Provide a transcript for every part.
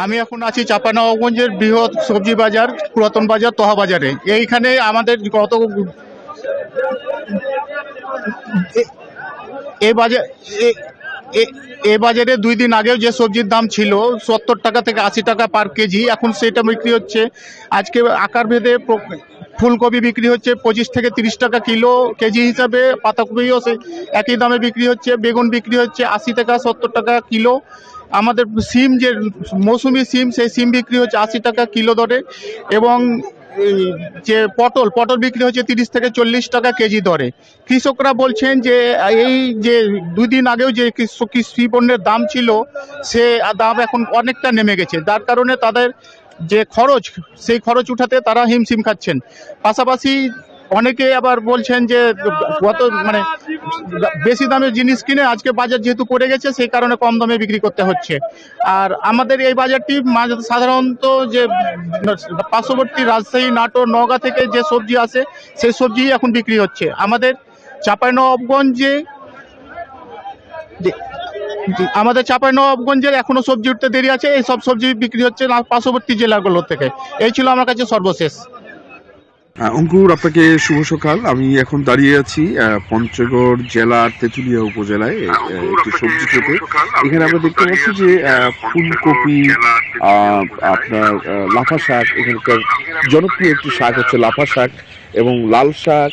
আমি এখন আছি চাঁপাইনবাবগঞ্জের বৃহৎ সবজি বাজার, পুরাতন বাজার, তোহা বাজারে। এইখানে আমাদের গত এ- এই বাজার এ- এ- এ বাজারে 2 দিন আগেও যে সবজির দাম ছিল 70 টাকা থেকে 80 টাকা পার কেজি, এখন সেটা বিক্রি হচ্ছে আজকে আকার ভেদে ফুলকপি বিক্রি হচ্ছে 25 থেকে 30 টাকা কিলো কেজি হিসাবে, পাতাকপিও সেই একই দামে বিক্রি হচ্ছে, বেগুন বিক্রি হচ্ছে 80 টাকা 70 টাকা কিলো। আমাদের সিম যে মৌসুমি সিম, সেই সিম বিক্রি হচ্ছে 80 টাকা কিলো দরে। এবং এই যে পটল পটল বিক্রি হচ্ছে 30 থেকে 40 টাকা কেজি দরে। কৃষকরা বলছেন যে এই যে 2 দিন আগেও যে কৃষি পণ্যের দাম ছিল, সে দাম এখন অনেকটা নেমে গেছে, যার কারণে তাদের যে খরচ, সেই খরচ উঠাতে তারা হিমশিম খাচ্ছেন। পাশাপাশি অনেকে আবার বলছেন যে গত মানে বেশি দামের জিনিস কিনে আজকে বাজার যেহেতু পড়ে গেছে, সেই কারণে কম দামে বিক্রি করতে হচ্ছে। আর আমাদের এই বাজারটি সাধারণত যে পার্শ্ববর্তী রাজশাহী, নাটোর, নওগাঁ থেকে যে সবজি আসে, সেই সবজি এখন বিক্রি হচ্ছে। আমাদের চাঁপাইনবাবগঞ্জে আমাদের চাঁপাইনবাবগঞ্জের এখনো সবজি উঠতে দেরি আছে, এই সব সবজি বিক্রি হচ্ছে পার্শ্ববর্তী জেলাগুলো থেকে। এই ছিল আমার কাছে সর্বশেষ। অঙ্কুর, আপনাকে শুভ সকাল। আমি এখন দাঁড়িয়ে আছি পঞ্চগড় জেলার তেঁতুলিয়া উপজেলায় একটি সবজি ক্ষেতে। এখানে আমরা দেখতে পাচ্ছি যে ফুলকপি, আপনার লাফা শাক, এখানকার জনপ্রিয় একটি শাক হচ্ছে লাফা শাক, এবং লাল শাক,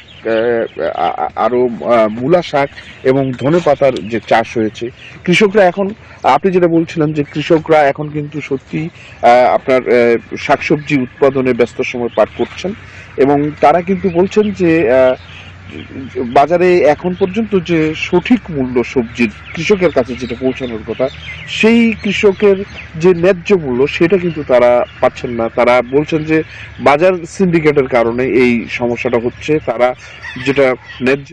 আরো মূলা শাক এবং ধনেপাতার যে চাষ হয়েছে। কৃষকরা এখন, আপনি যেটা বলছিলেন যে কৃষকরা এখন কিন্তু সত্যি আপনার শাকসবজি উৎপাদনে ব্যস্ত সময় পার করছেন, এবং তারা কিন্তু বলছেন যে বাজারে এখন পর্যন্ত যে সঠিক মূল্য সবজির কৃষকের কাছে যেটা পৌঁছানোর কথা, সেই কৃষকের যে ন্যায্য মূল্য সেটা কিন্তু তারা পাচ্ছেন না। তারা বলছেন যে বাজার সিন্ডিকেটের কারণে এই সমস্যাটা হচ্ছে। তারা যেটা ন্যায্য